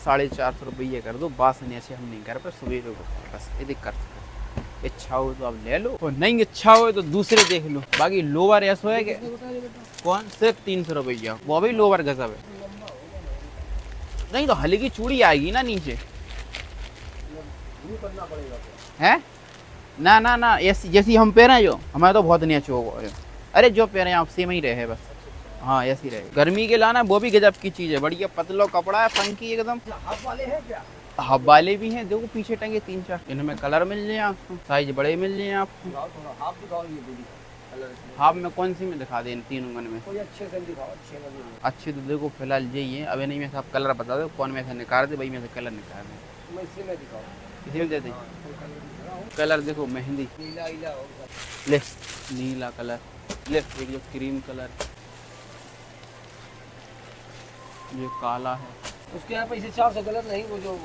450 रुपये कर दो, बास नहीं ऐसे हम नहीं कर पर सुबह को बस यदि कर सकते। इच्छा हो तो आप ले लो और नहीं इच्छा हो तो दूसरे देख लो। बाकी लोअर ऐसा है कि कौन सिर्फ 300 रुपया, वो भी लोअर गजब है। नहीं तो हल्की चूड़ी आएगी ना नीचे है ना ना ना ऐसी जैसी हम पहने जो हमारे तो बहुत नहीं अच्छे हो। अरे जो पहने आप सेम ही रहे बस। हाँ ऐसी रहे। गर्मी के लाना वो भी गजब की चीज है, बढ़िया पतलो कपड़ा है, फंकी एकदम। हाफ वाले हैं क्या? हाफ वाले भी हैं, देखो पीछे टंगे 3-4। इनमें कलर मिल जाए आपको, साइज बड़े मिल जाए आपको। हाफ दिखाओ, ये दीदी कलर हाफ में कौन सी में दिखा दें, इन तीनों गन में कोई अच्छे से दिखाओ, अच्छे में। अच्छे तो देखो फिलहाल यही है। अभी नहीं में आप कलर बता दो कौन में से निकाल दे, भाई में से कलर निकाल दे। मैं इसी में दिखाओ, इसी में दे दें कलर। देखो मेहंदी नीला नीला ले, नीला कलर ले, एक जो क्रीम कलर, ये काला है। उसके यहाँ पैसे 400 कलर नहीं, वो जो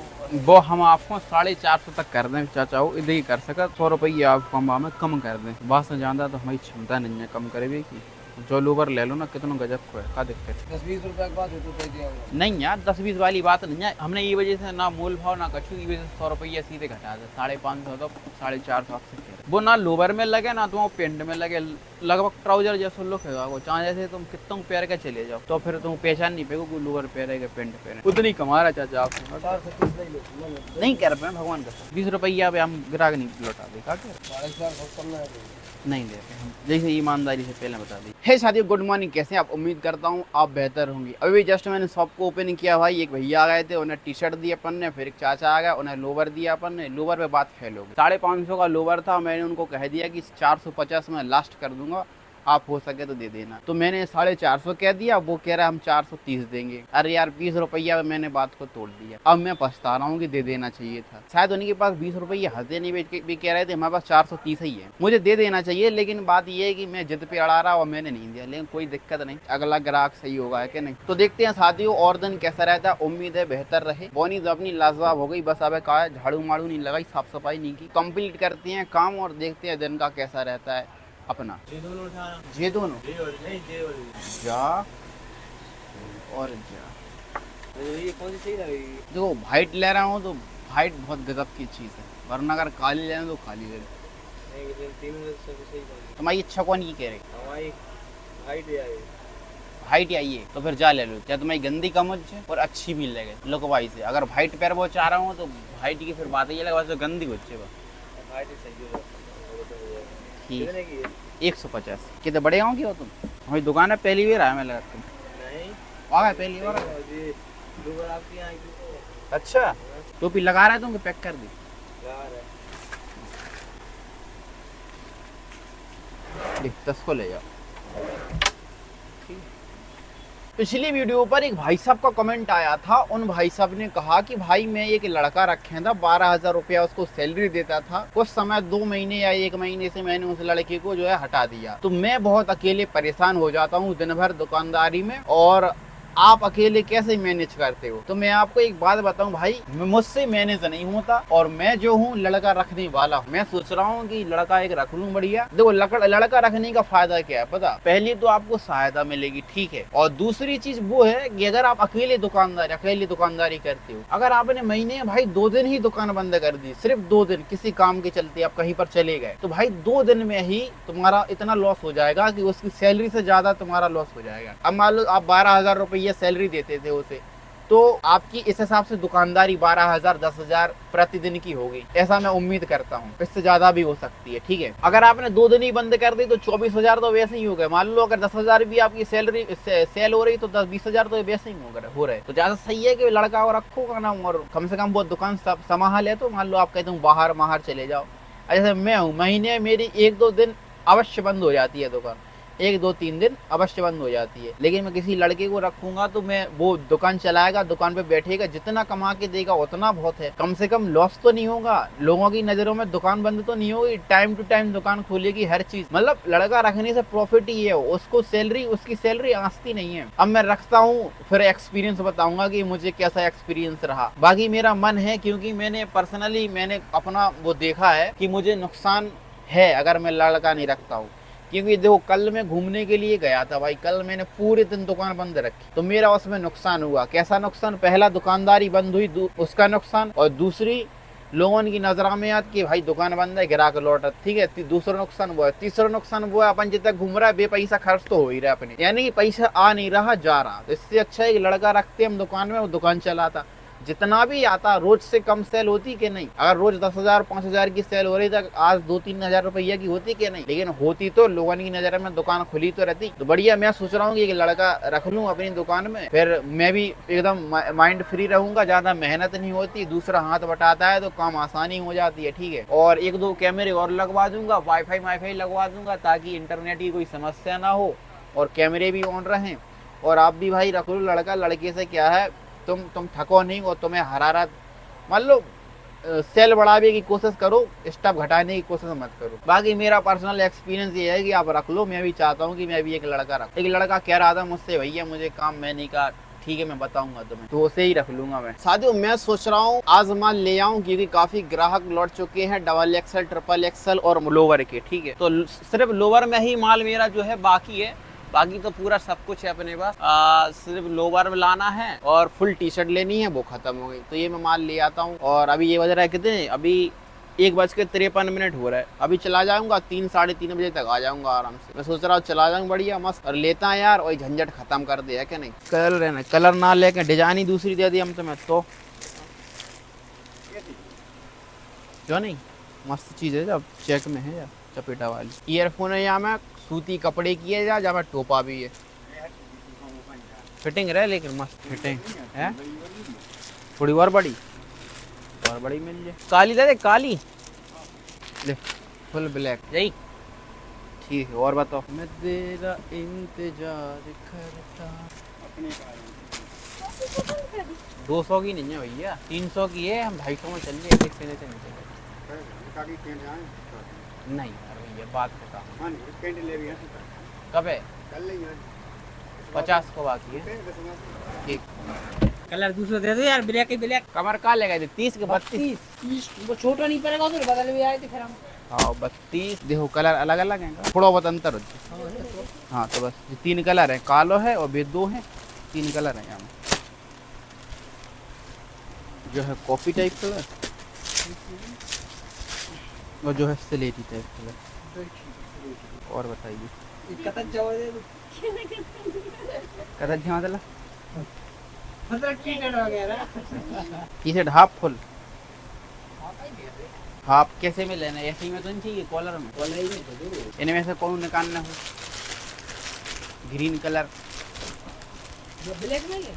वो हम आपको 450 तक कर दें चाचा हो, इधर ही कर सका। 100 रुपये आपको हम हमें कम कर दें, बात से ज़्यादा तो हमारी क्षमता नहीं है कम करे भी की। जो लोबर ले लो ना, कितना गजब को है, का दिक्कत 10-20 रुपये की बात हो तो दे दिया नहीं यार। 10-20 वाली बात नहीं है, हमने ये वजह से ना मोल भाव ना कछू, ये वजह से 100 रुपये सीधे घटा दे। 550 तो 450 आपसे कह रहे। वो ना लोबर में लगे ना तो वो पेंट में लगे, लगभग ट्राउजर जैसा लुक है वो। चाहे जैसे तुम कितना पैर के चले जाओ तो फिर तुम पहचान नहीं पेगो कोई लोबर पैर के पेंट पैर। उतनी कमा रहा चाचा आप नहीं कर पाए भगवान का। 20 रुपया पे हम ग्राहक नहीं लौटा दे का नहीं देते हम, जैसे ईमानदारी से पहले बता दी। हे साथियों गुड मॉर्निंग, कैसे हैं आप? उम्मीद करता हूँ आप बेहतर होंगे। अभी जस्ट मैंने शॉप को ओपन किया भाई। एक भैया आ गए थे, उन्हें टी शर्ट दी अपन ने, फिर एक चाचा आ गया उन्हें लोवर दिया अपन ने। लोवर पे बात फेल हो गई। 550 का लोवर था, मैंने उनको कह दिया कि 450 में लास्ट कर दूंगा, आप हो सके तो दे देना। तो मैंने 450 कह दिया, वो कह रहा है हम 430 देंगे। अरे यार 20 रुपया में मैंने बात को तोड़ दिया। अब मैं पछता रहा हूँ कि दे देना चाहिए था। शायद उनके पास 20 रुपये हंसते नहीं भी कह रहे थे, हमारे पास 430 ही है, मुझे दे देना चाहिए। लेकिन बात ये है कि मैं जिद पे अड़ा रहा और मैंने नहीं दिया। लेकिन कोई दिक्कत नहीं, अगला ग्राहक सही होगा है कि नहीं। तो देखते हैं साथियों और दिन कैसा रहता है। उम्मीद है बेहतर रहे। बोनी तो अपनी लाजवाब हो गई, बस अब कहा झाड़ू माड़ू नहीं लगाई, साफ सफाई नहीं की। कंप्लीट करते हैं काम और देखते हैं दिन का कैसा रहता है अपना। ये दोनों जा और जा। ये कौन सी सही लगी? देखो वाइट ले रहा हूँ तो वाइट बहुत गजब की चीज़ है, वरना अगर काली लेना तो काली ले लो। तुम्हारी इच्छा कौन की कह रही? वाइट आई है तो फिर जा ले लो। क्या तुम्हारी गंदी कम है और अच्छी भी लगे लुक वाइज से। अगर वाइट पैर वो चाह रहा हूँ तो वाइट की फिर बात ये लगा, बस गंदी बच्चे ठीक 150। कितने बड़े आओगे हो तुम? हमारी दुकान है पहली बार आया मैं लगा तुम नहीं आ गए पहली बार। अच्छा टोपी लगा रहा है तुम, पैक कर दी। देख 10 को ले जाओ। पिछली वीडियो पर एक भाई साहब का कमेंट आया था। उन भाई साहब ने कहा कि भाई मैं एक लड़का रखे था, 12,000 रुपया उसको सैलरी देता था। कुछ समय 2 महीने या 1 महीने से मैंने उस लड़के को जो है हटा दिया। तो मैं बहुत अकेले परेशान हो जाता हूँ दिन भर दुकानदारी में, और आप अकेले कैसे मैनेज करते हो? तो मैं आपको एक बात बताऊं भाई, मुझसे मैनेज नहीं होता और मैं जो हूँ लड़का रखने वाला हूँ। मैं सोच रहा हूँ कि लड़का एक रख लूं बढ़िया। देखो लड़का रखने का फायदा क्या है पता? पहली तो आपको सहायता मिलेगी, ठीक है, और दूसरी चीज वो है कि अगर आप अकेले दुकानदारी करते हो, अगर आपने महीने भाई 2 दिन ही दुकान बंद कर दी, सिर्फ 2 दिन किसी काम के चलते आप कहीं पर चले गए, तो भाई 2 दिन में ही तुम्हारा इतना लॉस हो जाएगा कि उसकी सैलरी से ज्यादा तुम्हारा लॉस हो जाएगा। अब मान लो आप 12,000 रुपये सैलरी देते थे उसे, तो आपकी इस हिसाब से दुकानदारी 12,000 10,000 प्रतिदिन की होगी, ऐसा मैं उम्मीद करता हूँ। इससे ज्यादा भी हो सकती है, ठीक है। अगर आपने 2 दिन ही बंद कर दी तो 24,000 तो वैसे ही हो गए। मान लो अगर 10,000 भी आपकी सैलरी सेल हो रही तो 10-20,000 तो वैसे ही हो रहे। तो ज्यादा सही है कि लड़का और रखो का नाम, और कम से कम वो दुकान संभाल है। तो मान लो आप कहते हो बाहर चले जाओ, जैसे मैं हूँ, महीने मेरी 1-2 दिन अवश्य बंद हो जाती है दुकान, 1-2-3 दिन अवश्य बंद हो जाती है। लेकिन मैं किसी लड़के को रखूंगा तो मैं वो दुकान चलाएगा, दुकान पे बैठेगा, जितना कमा के देगा उतना बहुत है। कम से कम लॉस तो नहीं होगा, लोगों की नजरों में दुकान बंद तो नहीं होगी, टाइम टू टाइम दुकान खोलेगी, हर चीज। मतलब लड़का रखने से प्रॉफिट ही है, उसको उसकी सैलरी आंसती नहीं है। अब मैं रखता हूँ, फिर एक्सपीरियंस बताऊंगा कि मुझे कैसा एक्सपीरियंस रहा। बाकी मेरा मन है, क्योंकि मैंने पर्सनली अपना वो देखा है कि मुझे नुकसान है अगर मैं लड़का नहीं रखता हूँ। क्योंकि देखो कल मैं घूमने के लिए गया था भाई, कल मैंने पूरे दिन दुकान बंद रखी, तो मेरा उसमें नुकसान हुआ। कैसा नुकसान? पहला दुकानदारी बंद हुई, उसका नुकसान, और दूसरी लोगों की नजर में याद कि भाई दुकान बंद है, गिराक लौटा, ठीक है। दूसरा नुकसान वो है। तीसरा नुकसान वो है, अपन जितना घूम रहा है बेपैसा खर्च तो हो ही रहा है अपने, यानी कि पैसा आ नहीं रहा, जा रहा। तो इससे अच्छा है कि लड़का रखते हम दुकान में, वो दुकान चलाता, जितना भी आता रोज से कम सेल होती कि नहीं। अगर रोज 10,000 5,000 की सेल हो रही था, आज 2-3 हजार रुपया की होती कि नहीं, लेकिन होती तो लोगों की नजर में दुकान खुली तो रहती। तो बढ़िया, मैं सोच रहा हूँ कि लड़का रख लूँ अपनी दुकान में, फिर मैं भी एकदम माइंड फ्री रहूंगा, ज्यादा मेहनत नहीं होती, दूसरा हाथ बटाता है तो काम आसानी हो जाती है, ठीक है। और 1-2 कैमरे और लगवा दूंगा, वाईफाई लगवा दूंगा, ताकि इंटरनेट की कोई समस्या ना हो और कैमरे भी ऑन रहें। और आप भी भाई रख लो लड़का, लड़के से क्या है, तुम थको नहीं, और तुम्हें हरारत, मान लो सेल बढ़ाने की कोशिश करो, स्टॉप घटाने की कोशिश मत करो। बाकी मेरा पर्सनल एक्सपीरियंस ये है कि आप रख लो, मैं भी चाहता हूँ कि मैं भी एक लड़का रख। एक लड़का कह रहा था मुझसे, भैया मुझे काम, मैं नहीं कहा ठीक है मैं बताऊंगा तुम्हें, तो उसे ही रख लूंगा मैं। साथियों मैं सोच रहा हूँ आज माल ले आऊं, क्योंकि काफी ग्राहक लौट चुके हैं XXL, XXL और लोअर के, ठीक है। तो सिर्फ लोअर में ही माल मेरा जो है बाकी है, बाकी तो पूरा सब कुछ है अपने पास। सिर्फ लोअर लाना है और फुल टी शर्ट लेनी है, वो खत्म हो गई। तो ये मैं माल ले आता हूँ। और अभी ये बज रहा है कितने, अभी 1:53 हो रहा है। अभी चला जाऊंगा, 3-3:30 बजे तक आ जाऊंगा आराम से। मैं सोच रहा हूँ चला जाऊंगा बढ़िया मस्त, और लेता है यार, वही झंझट खत्म कर दिया क्या नहीं। कलर रहना, कलर ना लेके डिजाइन ही दूसरी दे दी हम तुम्हें, तो क्यों नहीं, मस्त चीज है, जब चेक में है यार, चपेटा वाली। ईयरफोन है यहाँ में, सूती कपड़े की है, जहाँ में टोपा भी है, फिटिंग रहे, लेकिन मस्त फिटिंग है। थोड़ी और बड़ी मिल जाए, काली दे दे, काली ले, फुल ब्लैक यही ठीक है। और बताओ, मैं तेरा इंतजार करता। 200 की नहीं है भैया, 300 की है, हम 250 में चल रहे, एक से नहीं नहीं यार भैया, बात बता कब है, 50 को बाकी है, ठीक। कलर दूसरा दे दो यार, ब्लैक ही ब्लैक। कमर का लेगा 30 के 32, 30 वो छोटा नहीं पड़ेगा, तो बदल भी आए थे फिर हम। हाँ 32, देखो कलर अलग अलग है, थोड़ा बहुत अंतर होता है। हाँ तो बस ये 3 कलर है, कालो है और बेदो है, 3 कलर है यहाँ में। जो है कॉफी टाइप कलर, और जो है स्लेटी टाइप कलर। और बताइए कतन चावल दे दो, कदर मतलब टी-शर्ट वगैरह। टी-शर्ट हाफ फुल, हाफ कैसे में लेना है, ऐसे ही में तो नहीं चाहिए, कॉलर में, कॉलर ही तो दे दो। इनमें से कौन निकालना हो, ग्रीन कलर, जो ब्लैक नहीं है,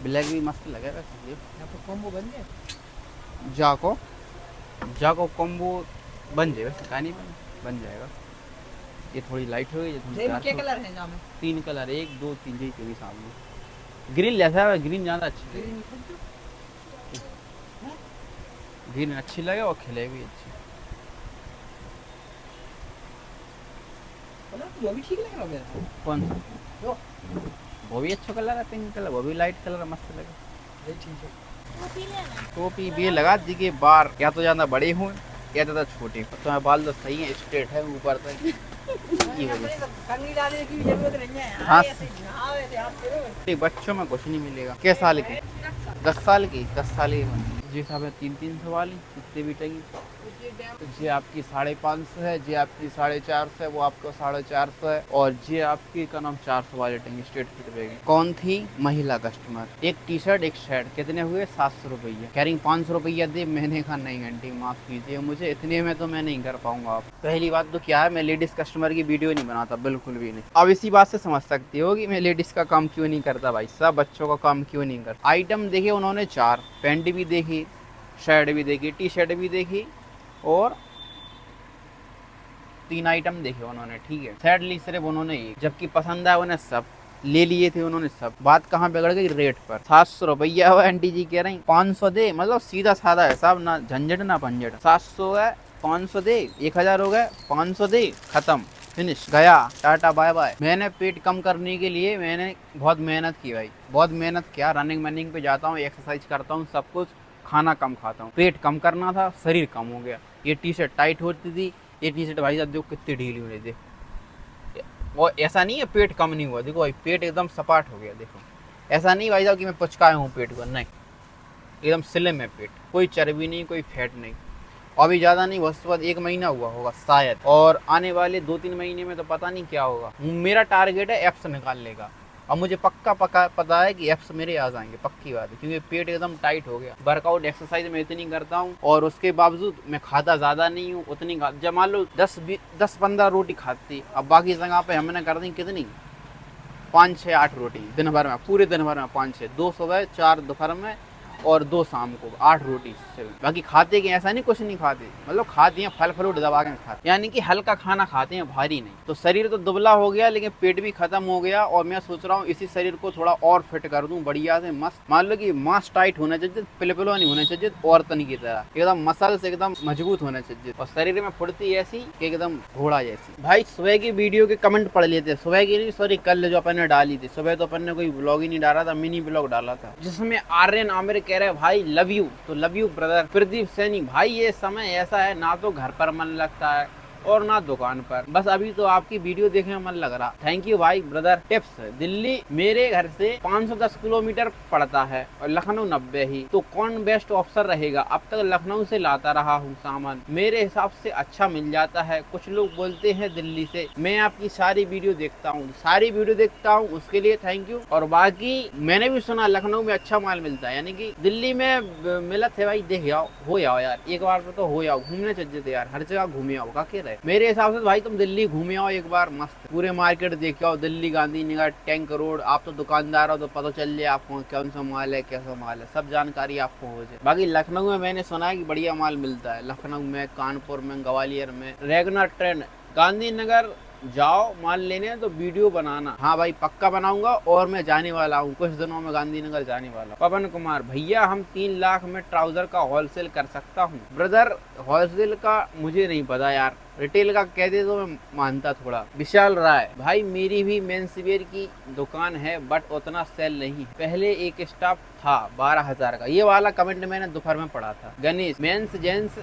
ब्लैक भी मस्त लगे वैसे। ये यहाँ पर कॉम्बो बन जाए, जाको कॉम्बो बन जाए, वैसे कहानी बन जाएगा। ये थोड़ी लाइट हो गई, क्या कलर है यहाँ में? 3 कलर, 1 2 3 जी के भी सामने। ग्रीन जैसा है, ग्रीन ज़्यादा अच्छी है, ग्रीन अच्छी लगे और खिले भी अच्छी। कलर वो भी ठीक लग रहा है मेरा। कौन सा? जो वो भी अच्छा कलर है, पिंक कलर, वो भी लाइट कलर मस्त लगे। ये ठीक है। टोपी भी लगा दी के बार, या तो ज़्यादा बड़े हों या ज़्यादा छोटे हों। तो बाल तो सही है, स्ट्रेट है ऊपर तक, की वजह से। कंघी डालने की जरूरत नहीं है। हाँ। ऐसे ही नहाओ, ऐसे हाथ फेरो। बच्चों में कुछ नहीं मिलेगा। किस साल की? 10 साल की, 10 साल की बनी। जी साहब है 300 वाली, इतने भी टंगी। जी आपकी 550 है, जी आपकी 450 है, वो आपको 450 है, और जी आपकी का नाम 400 वाली टंगी स्ट्रेट फिट बैगी। कौन थी? महिला कस्टमर। एक टी शर्ट एक शर्ट, कितने हुए? 700 रुपये। कह रही 500 रुपया दे। मैंने कहा नहीं आंटी माफ कीजिए मुझे, इतने में तो मैं नहीं कर पाऊंगा। आप पहली बात तो क्या है, मैं लेडीज कस्टमर की वीडियो नहीं बनाता, बिल्कुल भी नहीं। अब इसी बात से समझ सकती हो कि मैं लेडीज का काम क्यों नहीं करता भाई साहब, बच्चों का काम क्यों नहीं करता। आइटम देखे उन्होंने 4, पैंट भी देखी, शर्ट भी देखी, टी शर्ट भी देखी, और 3 आइटम देखे उन्होंने, ठीक है। सैडली सिर्फ उन्होंने ही, जबकि पसंद आया उन्हें सब, ले लिए थे उन्होंने सब। बात कहाँ बिगड़ गई? रेट पर। 700 रुपया हुआ, आंटी जी कह रही 500 दे, मतलब सीधा साधा है साहब, ना झंझट ना पंझट। 700 है, 500 दे, 1000 हो गए, 500 दे, खत्म, फिनिश, गया, टाटा बाय बाय। मैंने पेट कम करने के लिए मैंने बहुत मेहनत की भाई, बहुत मेहनत किया। रनिंग पे जाता हूँ, एक्सरसाइज करता हूँ, सब कुछ, खाना कम खाता हूँ। पेट कम करना था, शरीर कम हो गया। ये टी शर्ट टाइट होती थी, ये टी शर्ट भाई साहब देखो कितनी ढीली हुई देख, और ऐसा नहीं है पेट कम नहीं हुआ, देखो भाई पेट एकदम सपाट हो गया। देखो ऐसा नहीं भाई साहब कि मैं पुचकाया हूँ पेट को, नहीं, एकदम स्लिम है पेट, कोई चर्बी नहीं, कोई फैट नहीं। अभी ज़्यादा नहीं, बस बाद 1 महीना हुआ होगा शायद, और आने वाले 2-3 महीने में तो पता नहीं क्या होगा। मेरा टारगेट है एप्स निकालने का, और मुझे पक्का पता है कि एप्स मेरे आ जाएंगे, पक्की बात है, क्योंकि पेट एकदम टाइट हो गया। वर्कआउट एक्सरसाइज मैं इतनी करता हूँ और उसके बावजूद मैं खाता ज़्यादा नहीं हूँ, उतनी जब मान लो 10-15 रोटी खाती, अब बाकी जगह पे हमने कर दी कितनी 5-6-8 रोटी दिन भर में, पूरे दिन भर में 5-6, 2 सुबह 4 दोपहर में और 2 शाम को, 8 रोटी। बाकी खाते कि ऐसा नहीं कुछ नहीं खाते, मतलब खाते हैं फल फ्रूट दबा के खाते, यानी कि हल्का खाना खाते हैं, भारी नहीं। तो शरीर तो दुबला हो गया लेकिन पेट भी खत्म हो गया, और मैं सोच रहा हूँ इसी शरीर को थोड़ा और फिट कर दूं बढ़िया से मस्त। मान लो कि मांस टाइट होना चाहिए, पिलपिलो नहीं होना चाहिए, औरतन की तरह एकदम मसल से एकदम मजबूत होना चाहिए, और शरीर में फुर्ती ऐसी कि एकदम घोड़ा जैसी। भाई सुबह की वीडियो के कमेंट पढ़ लेते, सुबह की नहीं सॉरी कल जो अपन ने डाली थी, सुबह तो अपन ने कोई ब्लॉग ही नहीं डाला था, मिनी ब्लॉग डाला था, जिसमें आर्यन आमिर कह रहे भाई लव यू, तो love you brother. Pradeep Saini भाई ये समय ऐसा है ना तो घर पर मन लगता है और ना दुकान पर, बस अभी तो आपकी वीडियो देखने में मन लग रहा। थैंक यू भाई ब्रदर। टिप्स, दिल्ली मेरे घर से 510 किलोमीटर पड़ता है और लखनऊ 90 ही, तो कौन बेस्ट ऑप्शन रहेगा? अब तक लखनऊ से लाता रहा हूँ सामान, मेरे हिसाब से अच्छा मिल जाता है। कुछ लोग बोलते हैं दिल्ली से, मैं आपकी सारी वीडियो देखता हूँ, उसके लिए थैंक यू। और बाकी मैंने भी सुना लखनऊ में अच्छा माल मिलता है, यानी कि दिल्ली में मिलत है भाई, देख आओ हो जाओ यार, एक बार तो हो जाओ, घूमने चाहिए थे यार, हर जगह घूमे आओ का रहे। मेरे हिसाब से भाई तुम दिल्ली घूमे आओ एक बार, मस्त पूरे मार्केट देख आओ, दिल्ली गांधीनगर टैंक रोड। आप तो दुकानदार हो तो पता चल जाए आपको कौन सा माल है, कैसा माल है, सब जानकारी आपको हो जाए। बाकी लखनऊ में मैंने सुना है कि बढ़िया माल मिलता है, लखनऊ में, कानपुर में, ग्वालियर में। रेगुलर ट्रेन गांधीनगर जाओ माल लेने तो वीडियो बनाना। हाँ भाई पक्का बनाऊंगा, और मैं जाने वाला हूँ कुछ दिनों में गांधीनगर जाने वाला हूँ। पवन कुमार भैया हम 3 लाख में ट्राउजर का होलसेल कर सकता हूँ। ब्रदर होलसेल का मुझे नहीं पता यार, रिटेल का कह दे तो मैं मानता थोड़ा। विशाल राय भाई मेरी भी मेंस वियर की दुकान है बट उतना सेल नहीं, पहले एक स्टाफ था 12,000 का। ये वाला कमेंट मैंने दोपहर में पढ़ा था। गणेश मेंस जेंट्स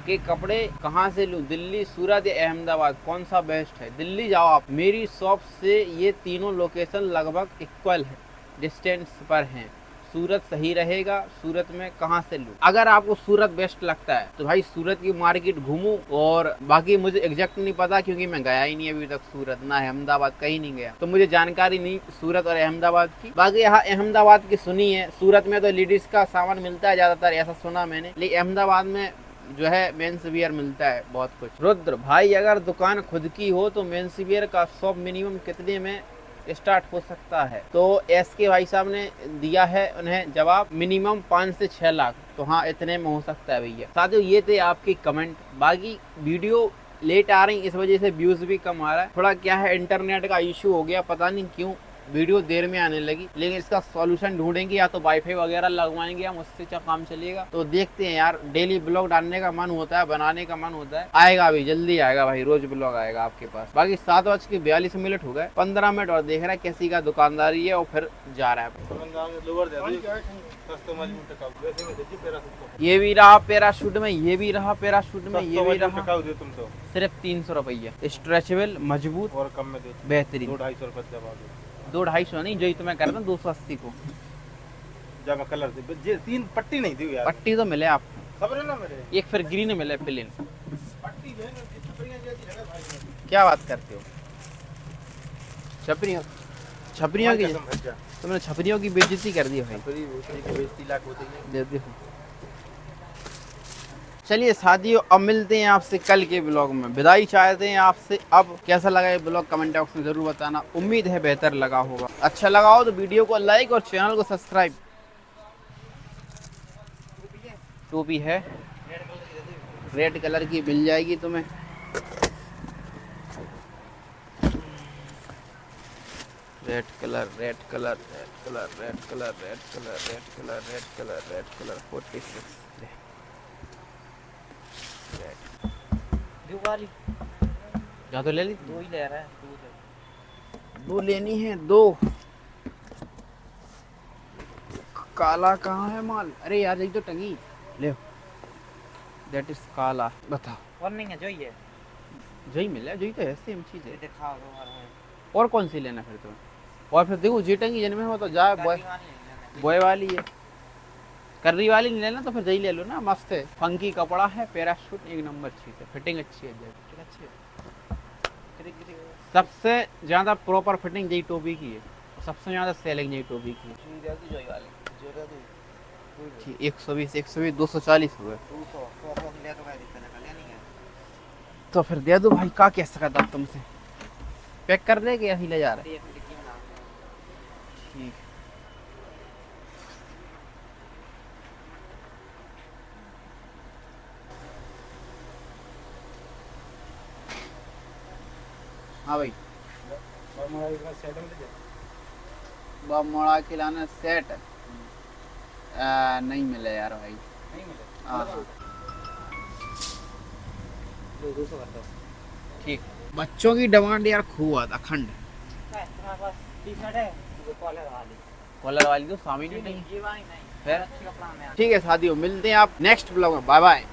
के कपड़े कहाँ से लूँ, दिल्ली, सूरत या अहमदाबाद, कौन सा बेस्ट है? दिल्ली जाओ आप, मेरी शॉप से ये तीनों लोकेशन लगभग इक्वल है, डिस्टेंस पर हैं। सूरत सही रहेगा, सूरत में कहाँ से लूँ? अगर आपको सूरत बेस्ट लगता है तो भाई सूरत की मार्केट घूमो, और बाकी मुझे एग्जैक्ट नहीं पता क्योंकि मैं गया ही नहीं अभी तक सूरत, ना अहमदाबाद, कहीं नहीं गया, तो मुझे जानकारी नहीं सूरत और अहमदाबाद की। बाकी यहाँ अहमदाबाद की सुनी है, सूरत में तो लेडीज का सामान मिलता है ज्यादातर, ऐसा सुना मैंने, लेकिन अहमदाबाद में जो है मेंस वियर मिलता है बहुत कुछ। रुद्र भाई अगर दुकान खुद की हो तो मेंस वियर का शॉप मिनिमम कितने में स्टार्ट हो सकता है? तो एसके भाई साहब ने दिया है उन्हें जवाब, मिनिमम 5 से 6 लाख, तो हाँ इतने में हो सकता है भैया। साथियों ये थे आपके कमेंट। बाकी वीडियो लेट आ रही इस वजह से व्यूज भी कम आ रहा है, थोड़ा क्या है इंटरनेट का इशू हो गया, पता नहीं क्यों वीडियो देर में आने लगी, लेकिन इसका सॉल्यूशन ढूंढेंगे, या तो वाईफाई वगैरह लगवाएंगे हम, उससे क्या काम चलेगा। तो देखते हैं यार, डेली ब्लॉग डालने का मन होता है, बनाने का मन होता है, आएगा अभी जल्दी आएगा भाई, रोज ब्लॉग आएगा आपके पास। बाकी 7:42 हो गए, 15 मिनट और देख रहा है कैसी का दुकानदारी है, और फिर जा रहा है। ये भी रहा पैराशूट में, ये भी रहा पैराशूट में, ये भी रहा, सिर्फ 300 रुपया, स्ट्रेचेबल, मजबूत और कम में बेहतरीन। 200-250 नहीं, जो तुम्हें कर रहा 280 को जब कलर जे 3 पट्टी नहीं दी यार, पट्टी तो मिले आपको, खबर है ना मेरे, एक फिर ग्रीन मिले प्लेन। पट्टी जो है ना छपरियां जैसी लगा भाई। क्या बात करते हो? छपरियों की, तुमने छपरियों की बेइज्जती कर दी भाई। बेइज्जती लाख होती है। देखो चलिए साथियों, अब मिलते हैं आपसे कल के ब्लॉग में, विदाई चाहते हैं आपसे। अब कैसा लगा ये ब्लॉग कमेंट बॉक्स में जरूर बताना, उम्मीद है बेहतर लगा होगा। अच्छा लगा हो तो वीडियो को लाइक और चैनल को सब्सक्राइब। टोपी है रेड कलर की, मिल जाएगी तुम्हें। रेड कलर 46 वाली या तो ले ली, 2 ही ले रहा है, 2 लेनी है, 2। काला कहाँ है माल? अरे यार यही तो टंगी, ले दैट इज काला। बता और नहीं है जो ये यही मिला, यही तो है, सेम चीज है। दिखाओ दोबारा है और कौन सी लेना फिर तुम्हें? और फिर देखो जीटेंगी जन्मे हो तो जा बॉय वाली बॉय वाली है, कर्री वाली नहीं लेना तो फिर यही ले लो ना, मस्त है, फंकी कपड़ा है, पैराशूट एक नंबर चीज है, फिटिंग अच्छी है जैकेट। अच्छी है सबसे ज्यादा प्रॉपर फिटिंग यही टोपी की है, सबसे ज्यादा सेलिंग यही टोपी की है। जो जोई वाली जो दे ठीक, 120 120 240 हुए 200 100 ले तो मैं दिक्कत है नहीं है तो फिर दे दो भाई, का कह सकता अब तुमसे, पैक कर दे कि यही ले जा रहे? ये डिक्की में नाम ठीक। हाँ भाई, और मोबाइल का सेट में दे मोड़ा खिलाना सेट नहीं मिले यार भाई। नहीं मिले। हाँ दो 200 कर दो ठीक। बच्चों की डिमांड यार खूब आता अखंड। तुम्हारे पास टी-शर्ट है वो कॉलर वाली कॉलर वाली तो सामने नहीं। ये वाली नहीं फिर अच्छी कपड़ा में ठीक है साथियों, मिलते हैं आप नेक्स्ट ब्लॉग में, बाय बाय।